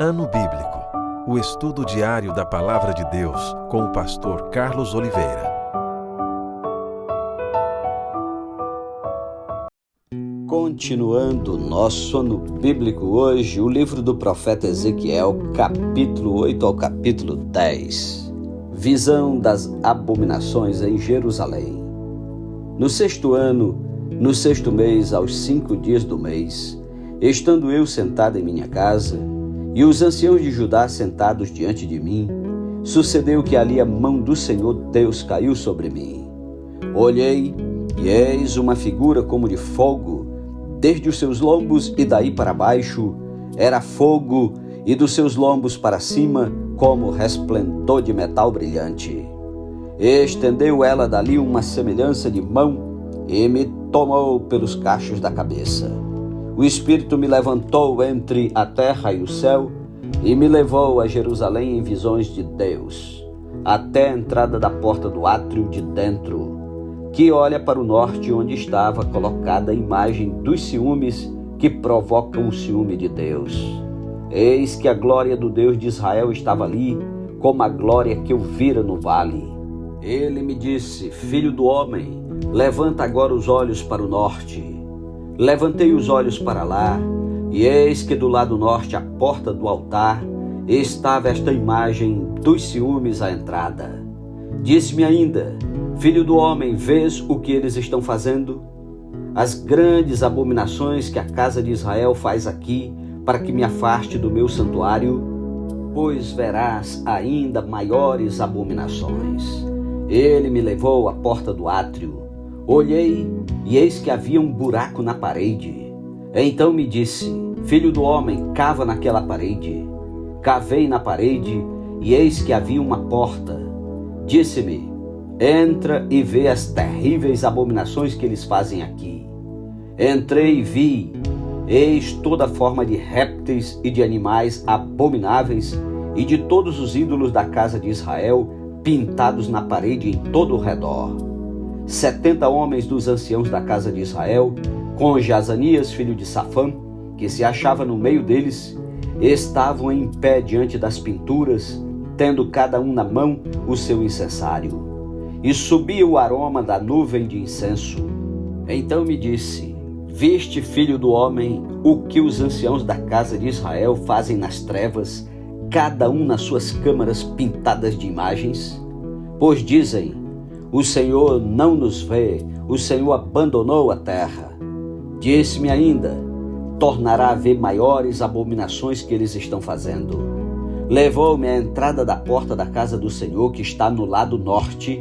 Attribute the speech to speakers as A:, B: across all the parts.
A: Ano Bíblico. O estudo diário da Palavra de Deus com o pastor Carlos Oliveira.
B: Continuando nosso ano bíblico hoje, o livro do profeta Ezequiel, capítulo 8 ao capítulo 10. Visão das abominações em Jerusalém. No sexto ano, no sexto mês, aos 5 dias do mês, estando eu sentado em minha casa, e os anciãos de Judá sentados diante de mim, sucedeu que ali a mão do Senhor Deus caiu sobre mim. Olhei, e eis uma figura como de fogo, desde os seus lombos e daí para baixo, era fogo, e dos seus lombos para cima, como resplendor de metal brilhante. Estendeu ela dali uma semelhança de mão, e me tomou pelos cachos da cabeça. O Espírito me levantou entre a terra e o céu e me levou a Jerusalém em visões de Deus, até a entrada da porta do átrio de dentro, que olha para o norte, onde estava colocada a imagem dos ciúmes que provocam o ciúme de Deus. Eis que a glória do Deus de Israel estava ali, como a glória que eu vira no vale. Ele me disse: Filho do homem, levanta agora os olhos para o norte. Levantei os olhos para lá, e eis que do lado norte, à porta do altar, estava esta imagem dos ciúmes à entrada. Disse-me ainda: Filho do homem, vês o que eles estão fazendo? As grandes abominações que a casa de Israel faz aqui, para que me afaste do meu santuário? Pois verás ainda maiores abominações. Ele me levou à porta do átrio. Olhei, e eis que havia um buraco na parede. Então me disse: Filho do homem, cava naquela parede. Cavei na parede, e eis que havia uma porta. Disse-me: Entra e vê as terríveis abominações que eles fazem aqui. Entrei e vi, eis toda forma de répteis e de animais abomináveis, e de todos os ídolos da casa de Israel, pintados na parede em todo o redor. 70 homens dos anciãos da casa de Israel, com Jazanias, filho de Safã, que se achava no meio deles, estavam em pé diante das pinturas, tendo cada um na mão o seu incensário. E subia o aroma da nuvem de incenso. Então me disse: Viste, filho do homem, o que os anciãos da casa de Israel fazem nas trevas, cada um nas suas câmaras pintadas de imagens? Pois dizem: O Senhor não nos vê, o Senhor abandonou a terra. Disse-me ainda: Tornará a ver maiores abominações que eles estão fazendo. Levou-me à entrada da porta da casa do Senhor, que está no lado norte,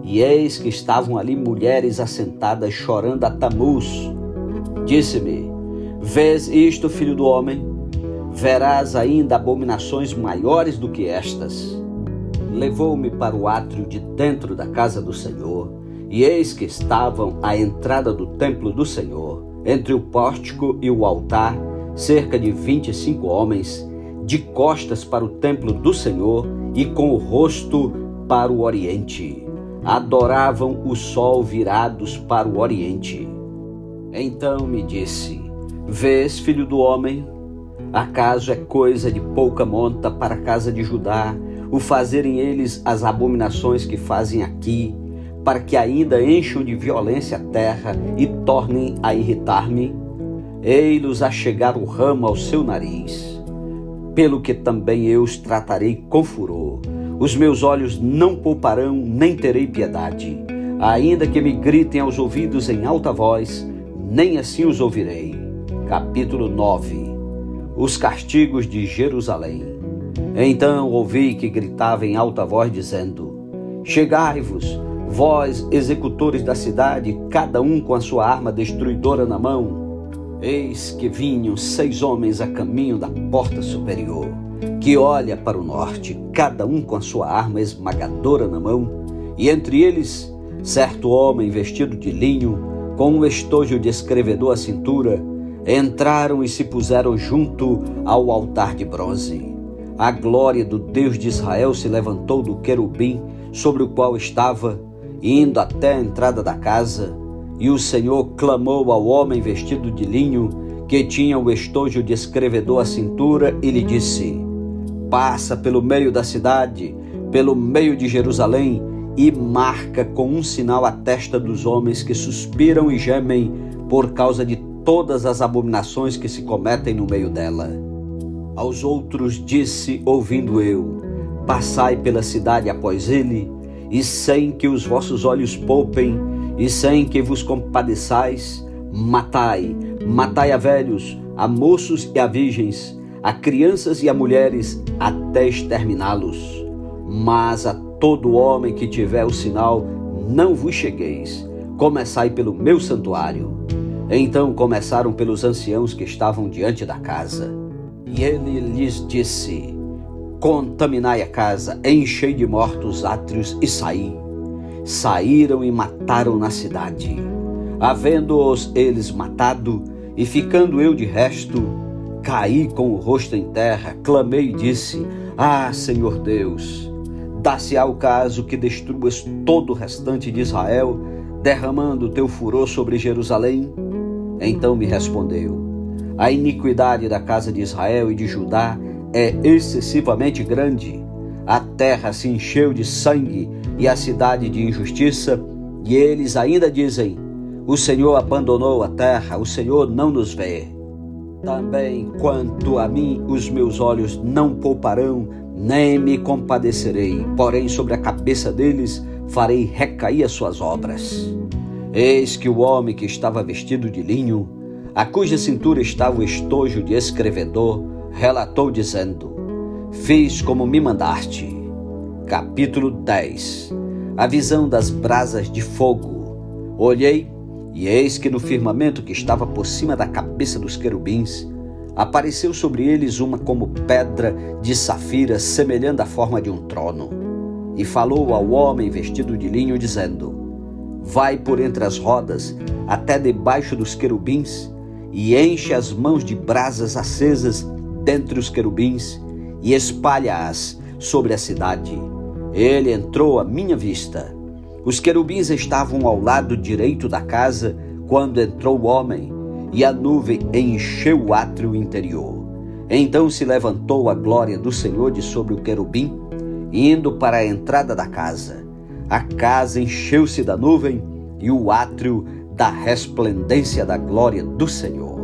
B: e eis que estavam ali mulheres assentadas chorando a Tamuz. Disse-me: Vês isto, filho do homem? Verás ainda abominações maiores do que estas. Levou-me para o átrio de dentro da casa do Senhor, e eis que estavam à entrada do templo do Senhor, entre o pórtico e o altar, cerca de 25 homens, de costas para o templo do Senhor e com o rosto para o oriente. Adoravam o sol virados para o oriente. Então me disse: Vês, filho do homem? Acaso é coisa de pouca monta para a casa de Judá o fazerem eles as abominações que fazem aqui, para que ainda encham de violência a terra e tornem a irritar-me? Ei-los a chegar o ramo ao seu nariz, pelo que também eu os tratarei com furor. Os meus olhos não pouparão, nem terei piedade. Ainda que me gritem aos ouvidos em alta voz, nem assim os ouvirei. Capítulo 9. Os castigos de Jerusalém. Então ouvi que gritava em alta voz, dizendo: Chegai-vos, vós, executores da cidade, cada um com a sua arma destruidora na mão. Eis que vinham 6 homens a caminho da porta superior, que olha para o norte, cada um com a sua arma esmagadora na mão, e entre eles, certo homem vestido de linho, com um estojo de escrevedor à cintura, entraram e se puseram junto ao altar de bronze. A glória do Deus de Israel se levantou do querubim sobre o qual estava, indo até a entrada da casa, e o Senhor clamou ao homem vestido de linho, que tinha o estojo de escrevedor à cintura, e lhe disse: passa pelo meio da cidade, pelo meio de Jerusalém, e marca com um sinal a testa dos homens que suspiram e gemem por causa de todas as abominações que se cometem no meio dela. Aos outros disse, ouvindo eu: passai pela cidade após ele, e sem que os vossos olhos poupem, e sem que vos compadeçais, matai a velhos, a moços e a virgens, a crianças e a mulheres, até exterminá-los. Mas a todo homem que tiver o sinal, não vos chegueis, começai pelo meu santuário. Então começaram pelos anciãos que estavam diante da casa. E ele lhes disse: contaminai a casa, enchei de mortos átrios e saí. Saíram e mataram na cidade. Havendo-os eles matado, e ficando eu de resto, caí com o rosto em terra, clamei e disse: ah, Senhor Deus, dá-se-á o caso que destruas todo o restante de Israel, derramando o teu furor sobre Jerusalém? Então me respondeu: a iniquidade da casa de Israel e de Judá é excessivamente grande. A terra se encheu de sangue e a cidade de injustiça, e eles ainda dizem: o Senhor abandonou a terra, o Senhor não nos vê. Também quanto a mim, os meus olhos não pouparão, nem me compadecerei, porém sobre a cabeça deles farei recair as suas obras. Eis que o homem que estava vestido de linho, a cuja cintura estava o estojo de escrevedor, relatou dizendo: fiz como me mandaste. Capítulo 10. A visão das brasas de fogo. Olhei, e eis que no firmamento que estava por cima da cabeça dos querubins, apareceu sobre eles uma como pedra de safira, semelhante à forma de um trono. E falou ao homem vestido de linho, dizendo: vai por entre as rodas, até debaixo dos querubins, e enche as mãos de brasas acesas dentre os querubins, e espalha-as sobre a cidade. Ele entrou à minha vista. Os querubins estavam ao lado direito da casa quando entrou o homem, e a nuvem encheu o átrio interior. Então se levantou a glória do Senhor de sobre o querubim, indo para a entrada da casa. A casa encheu-se da nuvem e o átrio da resplendência da glória do Senhor.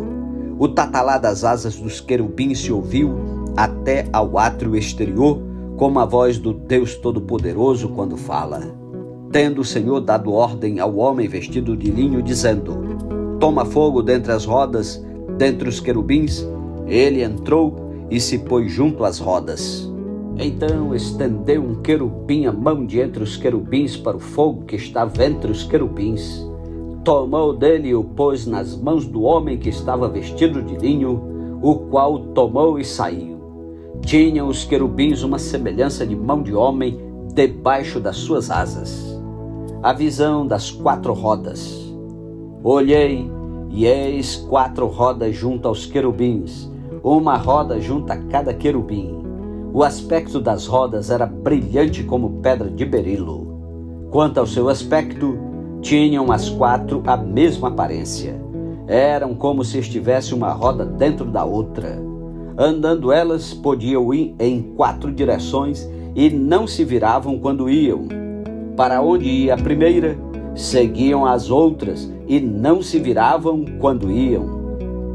B: O tatalá das asas dos querubins se ouviu até ao átrio exterior, como a voz do Deus Todo-Poderoso quando fala. Tendo o Senhor dado ordem ao homem vestido de linho, dizendo: toma fogo dentre as rodas, dentre os querubins, ele entrou e se pôs junto às rodas. Então estendeu um querubim a mão de entre os querubins para o fogo que estava entre os querubins. Tomou dele e o pôs nas mãos do homem que estava vestido de linho, o qual o tomou e saiu. Tinham os querubins uma semelhança de mão de homem debaixo das suas asas. A visão das 4 rodas. Olhei, e eis 4 rodas junto aos querubins, uma roda junto a cada querubim. O aspecto das rodas era brilhante como pedra de berilo. Quanto ao seu aspecto, tinham as 4 a mesma aparência. Eram como se estivesse uma roda dentro da outra. Andando elas, podiam ir em 4 direções e não se viravam quando iam. Para onde ia a primeira, seguiam as outras e não se viravam quando iam.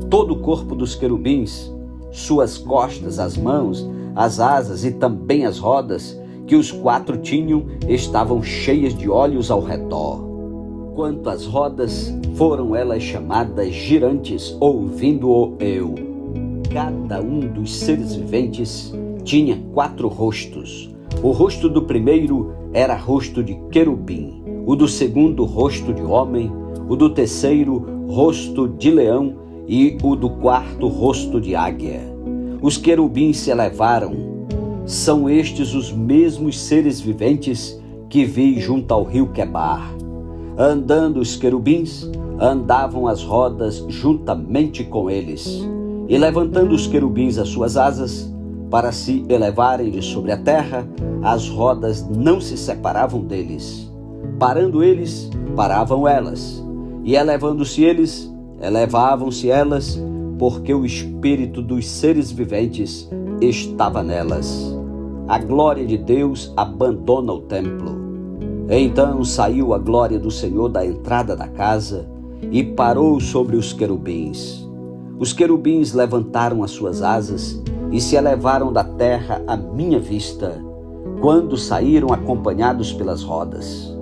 B: Todo o corpo dos querubins, suas costas, as mãos, as asas e também as rodas, que os 4 tinham, estavam cheias de olhos ao redor. Quanto às rodas, foram elas chamadas girantes, ouvindo-o eu. Cada um dos seres viventes tinha 4 rostos. O rosto do primeiro era rosto de querubim, o do segundo rosto de homem, o do terceiro rosto de leão e o do quarto rosto de águia. Os querubins se elevaram. São estes os mesmos seres viventes que vi junto ao rio Quebar. Andando os querubins, andavam as rodas juntamente com eles. E levantando os querubins as suas asas, para se elevarem de sobre a terra, as rodas não se separavam deles. Parando eles, paravam elas. E elevando-se eles, elevavam-se elas, porque o espírito dos seres viventes estava nelas. A glória de Deus abandona o templo. Então saiu a glória do Senhor da entrada da casa e parou sobre os querubins. Os querubins levantaram as suas asas e se elevaram da terra à minha vista, quando saíram acompanhados pelas rodas.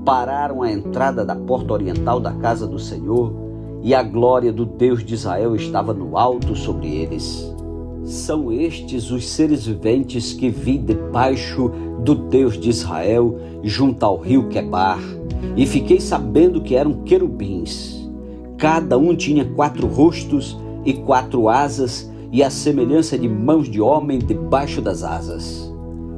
B: Pararam à entrada da porta oriental da casa do Senhor, e a glória do Deus de Israel estava no alto sobre eles. São estes os seres viventes que vi debaixo do Deus de Israel, junto ao rio Quebar, e fiquei sabendo que eram querubins. Cada um tinha 4 rostos e 4 asas, e a semelhança de mãos de homem debaixo das asas.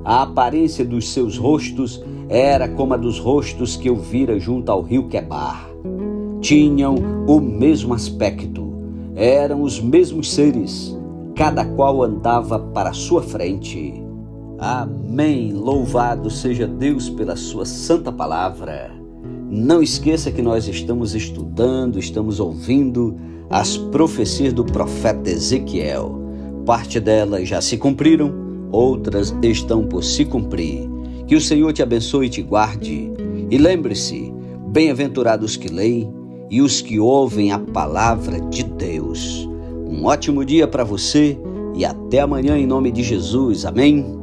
B: A aparência dos seus rostos era como a dos rostos que eu vira junto ao rio Quebar. Tinham o mesmo aspecto, eram os mesmos seres, cada qual andava para a sua frente. Amém. Louvado seja Deus pela sua santa palavra. Não esqueça que nós estamos estudando, estamos ouvindo as profecias do profeta Ezequiel. Parte delas já se cumpriram, outras estão por se cumprir. Que o Senhor te abençoe e te guarde. E lembre-se, bem-aventurados que leem e os que ouvem a palavra de Deus. Um ótimo dia para você e até amanhã em nome de Jesus. Amém.